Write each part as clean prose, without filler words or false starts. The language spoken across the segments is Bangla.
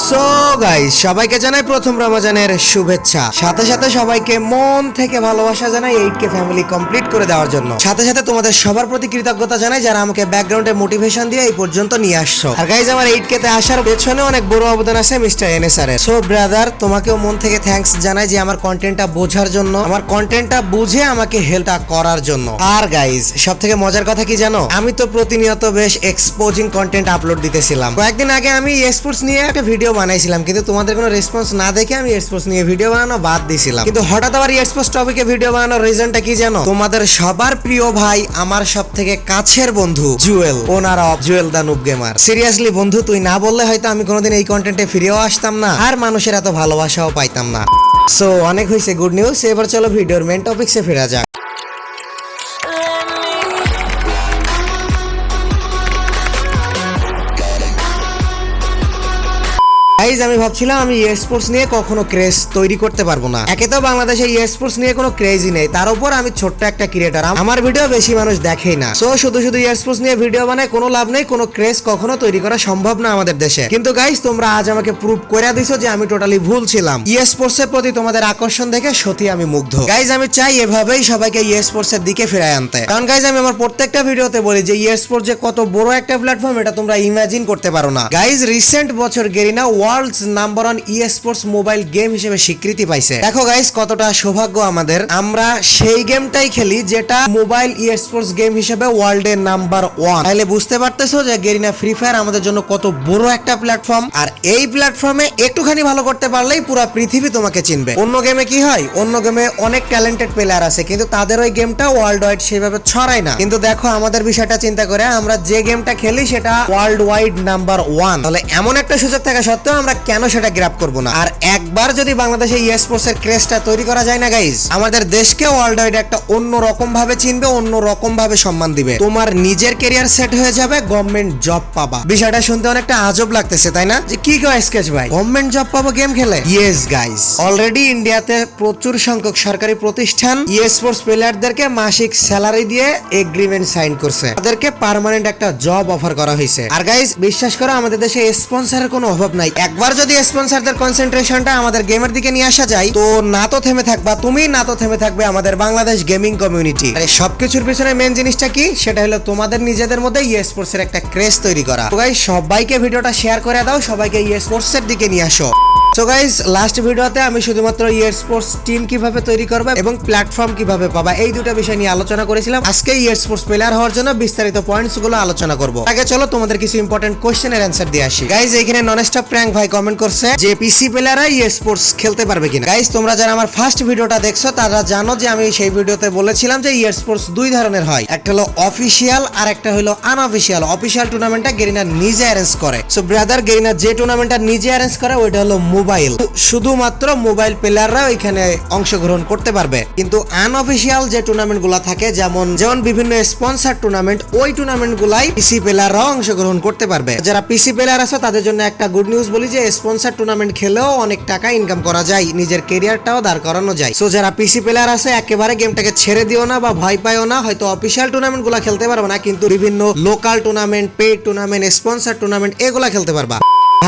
সো গাইস, সবাইকে জানাই প্রথম রমজানের শুভেচ্ছা। সাথে সাথে সবাইকে মন থেকে ভালোবাসা জানাই 8K ফ্যামিলি কমপ্লিট করে দেওয়ার জন্য। সাথে সাথে তোমাদের সবার প্রতি কৃতজ্ঞতা জানাই যারা আমাকে ব্যাকগ্রাউন্ডে মোটিভেশন দিয়ে এই পর্যন্ত নিয়ে আসছো। আর গাইস, আমার 8K তে আসার পেছনে অনেক বড় অবদান আছে মিস্টার এনএসআর এর। সো ব্রাদার, তোমাকেও মন থেকে থ্যাঙ্কস জানাই যে আমার কন্টেন্টটা বোঝার জন্য, আমার কন্টেন্টটা বুঝে আমাকে হেল্পটা করার জন্য। আর গাইস, সবথেকে মজার কথা কি জানো, আমি তো প্রতিনিয়ত বেশ এক্সপোজিং কন্টেন্ট আপলোড দিতেছিলাম। কয়েকদিন আগে আমি স্পোর্টস নিয়ে একটা ভিডিও বানাইছিলাম, কিন্তু তোমাদের কোনো রেসপন্স না দেখে আমি স্পোর্টস নিয়ে ভিডিও বানানো বাদ দিয়েছিলাম। কিন্তু হঠাৎ আবার স্পোর্টস টপিকে ভিডিও বানানোর রিজনটা কি জানো? তোমাদের সবার প্রিয় ভাই, আমার সবথেকে কাছের বন্ধু Jewel, owner of Jewel the noob gamer. Seriously বন্ধু, তুই না বললে হয়তো আমি কোনোদিন এই কন্টেন্টে ফিরেও আসতাম না, আর মানুষের এত ভালোবাসাও পাইতাম না। সো অনেক হয়েছে গুড নিউজ, এবার চলো ভিডিওর মেন টপিকসে ফেরা যাক। গাইজ, আমি ভাবছিলাম আমি স্পোর্টস নিয়ে কখনো ক্রেজ তৈরি করতে পারবো না। একে তো বাংলাদেশে স্পোর্টস নিয়ে কোনো ক্রেজই নেই, তার উপর আমি ছোট্ট একটা ক্রিয়েটার, আমার ভিডিও বেশি মানুষ দেখেই না। সো শুধু শুধু স্পোর্টস নিয়ে ভিডিও বানায় কোনো লাভ নেই, কোনো ক্রেজ কখনো তৈরি করা সম্ভব না আমাদের দেশে। কিন্তু গাইজ, তোমরা আজ আমাকে প্রুভ করে দিছো যে আমি টোটালি ভুল ছিলাম। স্পোর্টস এর প্রতি তোমাদের আকর্ষণ দেখে সত্যি আমি মুগ্ধ। গাইজ, আমি চাই এভাবেই সবাইকে স্পোর্টস এর দিকে ফিরায় আনতে। কারণ গাইজ, আমি আমার প্রত্যেকটা ভিডিওতে বলি যে স্পোর্টস যে কত বড় একটা প্ল্যাটফর্ম, এটা তোমরা ইমাজিন করতে পারো না। গাইজ, রিসেন্ট বছর Garena world's number one sports mobile game হিসেবে স্বীকৃতি পাইছে। দেখো গাইস, কতটা সৌভাগ্য আমাদের, আমরা সেই গেমটাই খেলি যেটা মোবাইল স্পোর্টস গেম হিসেবে ওয়ার্ল্ডের নাম্বার ওয়ান। তাহলে বুঝতে পারতেছো যে গেরিনা ফ্রি ফায়ার আমাদের জন্য কত বড় একটা প্ল্যাটফর্ম। আর এই প্ল্যাটফর্মে একটুখানি ভালো করতে পারলেই পুরো পৃথিবী তোমাকে চিনবে। অন্য গেমে কি হয়, অন্য গেমে অনেক ট্যালেন্টেড প্লেয়ার আছে, কিন্তু তাদের ওই গেমটা ওয়ার্ল্ড ওয়াইড সেভাবে ছড়ায় না। কিন্তু দেখো আমাদের বিষয়টা চিন্তা করে, আমরা যে গেমটা খেলি সেটা ওয়ার্ল্ড ওয়াইড নাম্বার ওয়ান। তাহলে এমন একটা সুযোগ থাকা সত্ত্বেও আমরা কেন সেটা গ্র্যাব করবো না? আর একবার যদি বাংলাদেশে স্পোর্টস এর ক্রেজটা তৈরি করা যায় না গাইজ, আমাদের দেশকে ওয়ার্ল্ড ওয়াইড একটা অন্য রকম ভাবে চিনবে, অন্য রকম ভাবে সম্মান দিবে। তোমার নিজের ক্যারিয়ার সেট হয়ে যাবে, গভর্নমেন্ট জব পাবা। বিষয়টা শুনতে অনেকটা আজব লাগতেছে, তাই না? যে কি কয় স্কেচ ভাই, গভর্নমেন্ট জব পাবো গেম খেলে? ইয়েস গাইজ, অলরেডি ইন্ডিয়াতে প্রচুর সংখ্যক সরকারি প্রতিষ্ঠান স্পোর্টস প্লেয়ারদেরকে মাসিক স্যালারি দিয়ে এগ্রিমেন্ট সাইন করছে, তাদেরকে পার্মানেন্ট একটা জব অফার করা হয়েছে। আর গাইজ, বিশ্বাস করো আমাদের দেশে স্পন্সরের কোনো অভাব নাই। একবার যদি স্পন্সরদের কনসেন্ট্রেশনটা আমাদের গেমের দিকে নিয়ে আসা যায়, তো না তো থেমে থাকবা তুমি, না তো থেমে থাকবে আমাদের বাংলাদেশ গেমিং কমিউনিটি। আরে সবকিছুর পিছনে মেন জিনিসটা কি, সেটা হলো তোমাদের নিজেদের মধ্যে স্পোর্টস এর একটা ক্রেজ তৈরি করা। তো গাইস, সবাইকে ভিডিওটা শেয়ার করে দাও, সবাইকে স্পোর্টস এর দিকে নিয়ে আসো। সো গাইস, লাস্ট ভিডিওতে আমি শুধুমাত্র স্পোর্টস টিম কিভাবে তৈরি করবে এবং প্ল্যাটফর্ম কিভাবে পাবা, এই দুটো বিষয় নিয়ে আলোচনা করেছিলাম। আজকে স্পোর্টস প্লেয়ার হওয়ার জন্য বিস্তারিত পয়েন্টস গুলো আলোচনা করব। আগে চলো তোমাদের কিছু ইম্পর্টেন্ট কোশ্চেনের অ্যানসার দিয়ে আসি। গাইস, এখানে ননস্টপ প্র্যাঙ্ক ভাই কমেন্ট করছে যে পিসি প্লেয়াররা স্পোর্টস খেলতে পারবে কিনা। গাইস, তোমরা যারা আমার ফার্স্ট ভিডিওটা দেখছো তারা জানো যে আমি সেই ভিডিওতে বলেছিলাম যে স্পোর্টস দুই ধরনের হয়, একটা হলো অফিশিয়াল আর একটা হলো আনঅফিশিয়াল। অফিশিয়াল টুর্নামেন্টটা গেরিনা নিজে অ্যারেঞ্জ করে। সো ব্রাদার, গেরিনা যে টুর্নামেন্টটা নিজে অ্যারেঞ্জ করে ওইটা হলো মোবাইল, শুধুমাত্র মোবাইল প্লেয়াররা এখানে অংশগ্রহণ করতে পারবে। কিন্তু আনঅফিশিয়াল যে টুর্নামেন্ট গুলা থাকে, যেমন বিভিন্ন স্পন্সর টুর্নামেন্ট, ওই টুর্নামেন্ট গুলাই পিসি প্লেয়াররাও অংশগ্রহণ করতে পারবে। যারা পিসি প্লেয়ার আছে তাদের জন্য একটা গুড নিউজ বলি যে স্পন্সর টুর্নামেন্ট খেলেও অনেক টাকা ইনকাম করা যায়, নিজের ক্যারিয়ারটাও দাঁড় করানো যায়। সো যারা পিসি প্লেয়ার আছে একেবারে গেমটাকে ছেড়ে দিও না বা ভয় পাইও না। হয়তো অফিশিয়াল টুর্নামেন্ট গুলা খেলতে পারবে না, কিন্তু বিভিন্ন local tournament, paid tournament, sponsor tournament এগুলা খেলতে পারবা।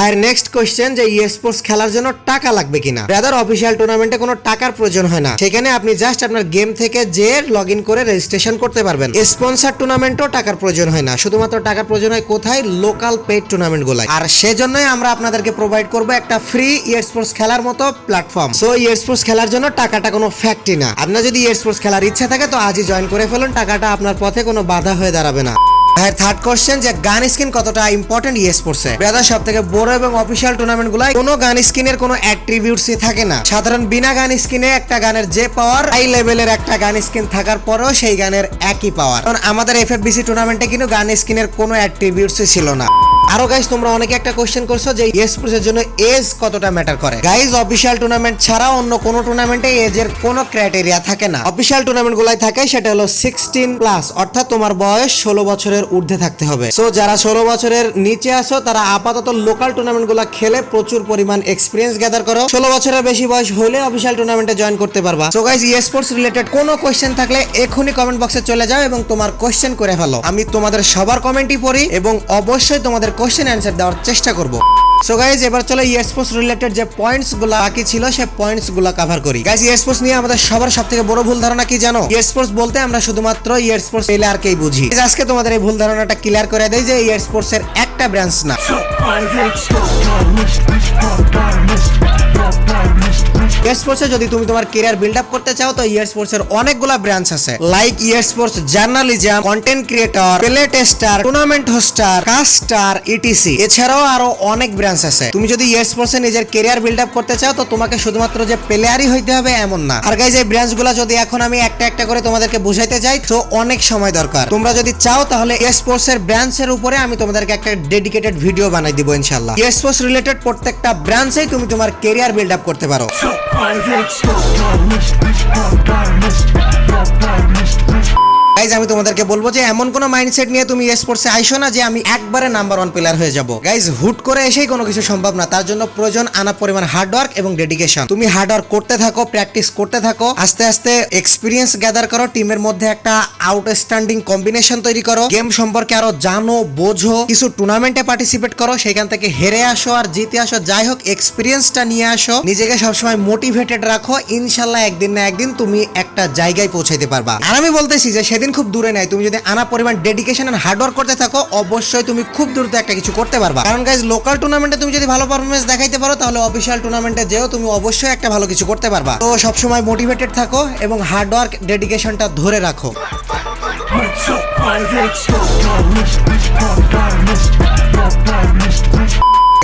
আর নেক্সট কোশ্চেন যে স্পোর্টস খেলার জন্য টাকা লাগবে কিনা। ব্রাদার, অফিশিয়াল টুর্নামেন্টে কোনো টাকার প্রয়োজন হয় না, সেখানে আপনি জাস্ট আপনার গেম থেকে যে লগইন করে রেজিস্ট্রেশন করতে পারবেন। স্পন্সর টুর্নামেন্টও টাকার প্রয়োজন হয় না, শুধুমাত্র টাকার প্রয়োজন হয় কোথায়, লোকাল পেইড টুর্নামেন্ট গুলাই। আর সেজন্যই আমরা আপনাদেরকে প্রোভাইড করবো একটা ফ্রি স্পোর্টস খেলার মতো প্ল্যাটফর্ম। সো স্পোর্টস খেলার জন্য টাকাটা কোনো ফ্যাক্টই না। আপনার যদি স্পোর্টস খেলার ইচ্ছা থাকে তো আজই জয়েন করে ফেলুন, টাকাটা আপনার পথে কোনো বাধা হয়ে দাঁড়াবে না। থার্ড কোশ্চেন যে গান স্কিন কতটা ইম্পর্টেন্ট স্পোর্টসে। ব্রাদার, সবথেকে বড় এবং অফিশিয়াল টুর্নামেন্ট গুলাই কোনো গান স্কিনের কোনো অ্যাট্রিবিউটসই থাকে না। সাধারণ বিনা গান স্কিনে একটা গানের যে পাওয়ার, হাই লেভেলের একটা গান স্কিন থাকার পরেও সেই গানের একই পাওয়ার। কারণ আমাদের এফএফবিসি টুর্নামেন্টে কিন্তু গান স্কিনের কোনো অ্যাট্রিবিউটসই ছিল না। আরো গাইস, তোমরা অনেকে একটা কোশ্চেন করছো যে স্পোর্টস এর জন্য এজ কতটা ম্যাটার করে। গাইস, অফিশিয়াল টুর্নামেন্ট ছাড়া অন্য কোনো টুর্নামেন্টে এজের কোনো ক্রাইটেরিয়া থাকে না। অফিশিয়াল টুর্নামেন্ট গুলাই থাকে সেটা হলো 16+, অর্থাৎ তোমার বয়স 16 বছরের ঊর্ধ্বে থাকতে হবে। সো যারা 16 বছরের নিচে আছো তারা আপাতত লোকাল টুর্নামেন্ট গুলা খেলে প্রচুর পরিমাণ এক্সপিরিয়েন্স গ্যাদার করো। 16 বছরের বেশি বয়স হলে অফিশিয়াল টুর্নামেন্টে জয়েন করতে পারবা। সো গাইস, স্পোর্টস রিলেটেড কোনো কোশ্চেন থাকলে এখনই কমেন্ট বক্সে চলে যাও এবং তোমার কোশ্চেন করে ফেলো। আমি তোমাদের সবার কমেন্টই পড়ি এবং অবশ্যই তোমাদের কোশ্চেন অ্যান্সার দেওয়ার চেষ্টা করব। সো গাইজ এবার চলো স্পোর্টস রিলেটেড যে পয়েন্টস গুলা বাকি ছিল সেই পয়েন্টস গুলা কভার করি। গাইজ স্পোর্টস নিয়ে আমাদের সবার সবথেকে বড় ভুল ধারণা কি জানো? স্পোর্টস বলতে আমরা শুধুমাত্র স্পোর্টস প্লেয়ারকেই বুঝি। আজকে তোমাদের এই ভুল ধারণাটা ক্লিয়ার করে দেই যে স্পোর্টস এর একটা ব্রাঞ্চ না। স্পোর্টসে যদি তুমি তোমার ক্যারিয়ার বিল্ড আপ করতে চাও তো স্পোর্টস এর অনেকগুলা ব্রাঞ্চ আছে, like sports journalism, content creator, play tester, tournament hoster, caster, etc. এছাড়াও আরো অনেক ব্রাঞ্চ আছে। তুমি যদি স্পোর্টসে নিজের ক্যারিয়ার বিল্ড আপ করতে চাও তো তোমাকে শুধুমাত্র যে প্লেয়ারই হইতে হবে এমন না। আর গাইজ এই ব্রাঞ্চগুলো যদি এখন আমি একটা একটা করে তোমাদেরকে বুঝাইতে যাই তো অনেক সময় দরকার। তোমরা যদি চাও তাহলে স্পোর্টস এর ব্রাঞ্চের উপরে আমি তোমাদেরকে একটা ডেডিকেটেড ভিডিও বানাই দিব ইনশাআল্লাহ। স্পোর্টস রিলেটেড প্রত্যেকটা ব্রাঞ্চেই তুমি তোমার ক্যারিয়ার বিল্ড আপ করতে পারো। গাইজ আমি তোমাদেরকে বলবো যে এমন কোনো মাইন্ডসেট নিয়ে তুমি স্পোর্টসে আইসো না যে আমি একবারে নাম্বার 1 প্লেয়ার হয়ে যাব। গাইজ হুট করে এসেই কোনো কিছু সম্ভব না, তার জন্য প্রয়োজন আনা পরিমাণ হার্ডওয়ার্ক এবং ডেডিকেশন। তুমি হার্ডওয়ার্ক করতে থাকো, প্র্যাকটিস করতে থাকো, আস্তে আস্তে এক্সপিরিয়েন্স গ্যাদার করো, টিমের মধ্যে একটা আউটস্ট্যান্ডিং কম্বিনেশন তৈরি করো, গেম সম্পর্কে আরো জানো, বোঝো, কিছু টুর্নামেন্টে পার্টিসিপেট করো, সেখান থেকে হেরে আসো আর জিতে আসো, যাই হোক এক্সপিরিয়েন্সটা নিয়ে আসো, নিজেকে সবসময় মোটিভেটেড রাখো। ইনশাল্লাহ একদিন না একদিন তুমি একটা জায়গায় পৌঁছাইতে পারবা। আর আমি বলতেছি যে সেদিন খুব দূরে নাই, তুমি যদি আনা পরিমাণ ডেডিকেশন এন্ড হার্ডওয়ার্ক করতে থাকো অবশ্যই তুমি খুব দ্রুত একটা কিছু করতে পারবা। কারণ গাইজ লোকাল টুর্নামেন্টে তুমি যদি ভালো পারফরমেন্স দেখাইতে পারো তাহলে অফিসিয়াল টুর্নামেন্টে যেও তুমি অবশ্যই একটা ভালো কিছু করতে পারবা। তো সবসময় মোটিভেটেড থাকো এবং হার্ডওয়ার্ক ডেডিকেশনটা ধরে রাখো।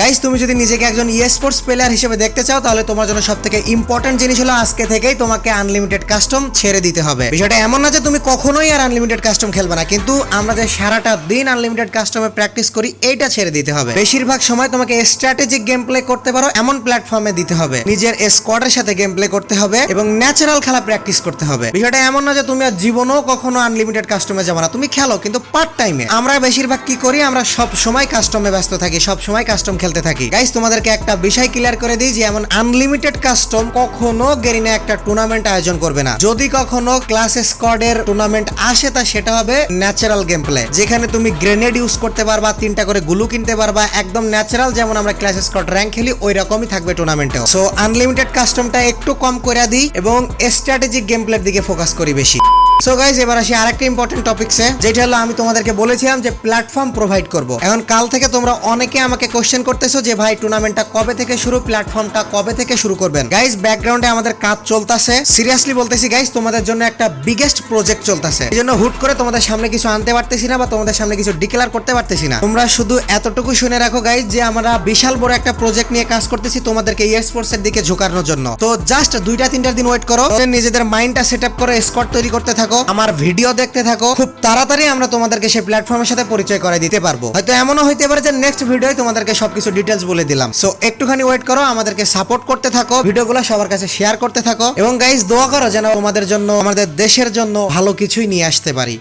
গাইস তুমি যদি নিজেকে একজন স্পোর্টস প্লেয়ার হিসেবে দেখতে চাও তাহলে তোমার জন্য সবথেকে ইম্পর্টেন্ট জিনিস হলো আজকে থেকেই তোমাকে আনলিমিটেড কাস্টম ছেড়ে দিতে হবে। বিষয়টা এমন না যে তুমি কখনোই আর আনলিমিটেড কাস্টম খেলবে না, কিন্তু আমরা যে সারাটা দিন আনলিমিটেড কাস্টমে প্র্যাকটিস করি এইটা ছেড়ে দিতে হবে। বেশিরভাগ সময় তোমাকে স্ট্র্যাটেজিক গেম প্লে করতে পারো এমন প্ল্যাটফর্মে দিতে হবে, নিজের স্কোয়াডের সাথে গেম প্লে করতে হবে এবং ন্যাচারাল খেলা প্র্যাকটিস করতে হবে। বিষয়টা এমন না যে তুমি আর জীবনেও কখনো আনলিমিটেড কাস্টমে যাবে না, তুমি খেলো কিন্তু পার্ট টাইমে। আমরা বেশিরভাগ কি করি, আমরা সব সময় কাস্টমে ব্যস্ত থাকি, সব সময় কাস্টম খেলতে থাকি। গাইস তোমাদেরকে একটা বিষয় ক্লিয়ার করে দিই যে এমন আনলিমিটেড কাস্টম কখনো গেরিনা একটা টুর্নামেন্ট আয়োজন করবে না। যদি কখনো ক্লাস স্কোয়াডের টুর্নামেন্ট আসে তা সেটা হবে ন্যাচারাল গেম প্লে, যেখানে তুমি গ্রেনেড ইউজ করতে পারবা, 3টা করে গুলু কিনতে পারবা, একদম ন্যাচারাল যেমন আমরা ক্লাস স্কোয়াড র্যাঙ্ক খেলি ওই রকমই থাকবে টুর্নামেন্টেও। সো আনলিমিটেড কাস্টমটা একটু কম করে দিই এবং স্ট্র্যাটেজিক গেম প্লের দিকে ফোকাস করি বেশি। সো গাইজ এবার আসি আরেকটা ইম্পর্টেন্ট টপিকসে, যেটা হলো আমি তোমাদেরকে বলেছিলাম যে প্ল্যাটফর্ম প্রোভাইড করব। এখন কাল থেকে তোমরা অনেকে আমাকে কোশ্চেন করতেছো যে ভাই টুর্নামেন্টটা কবে থেকে শুরু, প্ল্যাটফর্মটা কবে থেকে শুরু করবেন। গাইজ ব্যাকগ্রাউন্ডে আমাদের কাজ চলতেছে, সিরিয়াসলি বলতেছি গাইজ তোমাদের জন্য একটা বিগেস্ট প্রজেক্ট চলতেছে। এই জন্য হুট করে তোমাদের সামনে কিছু আনতে পারতেছি না বা তোমাদের সামনে কিছু ডিক্লেয়ার করতে পারতেছি না। তোমরা শুধু এতটুকু শুনে রাখো গাইজ যে আমরা বিশাল বড় একটা প্রজেক্ট নিয়ে কাজ করতেছি তোমাদেরকে স্পোর্টস এর দিকে ঝোঁকানোর জন্য। তো জাস্ট 2-3 দিন ওয়েট করো, নিজেদের মাইন্ডটা সেট আপ করে স্কোয়াড তৈরি করতে থাকো, আমার ভিডিও দেখতে থাকো, খুব তাড়াতাড়ি আমরা তোমাদেরকে সেই প্ল্যাটফর্মের সাথে পরিচয় করে দিতে পারবো। হয়তো এমনও হইতে পারে যে নেক্সট ভিডিওয় তোমাদেরকে সবকিছু ডিটেলস বলে দিলাম। সো একটুখানি ওয়েট করো, আমাদেরকে সাপোর্ট করতে থাকো, ভিডিওগুলো সবার কাছে শেয়ার করতে থাকো এবং গাইজ দোয়া করো যেন তোমাদের জন্য, আমাদের দেশের জন্য ভালো কিছুই নিয়ে আসতে পারি।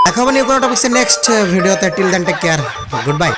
দেখা হবে নিউ কোনো টপিকসে নেক্সট ভিডিওতে। Till then take care, good by.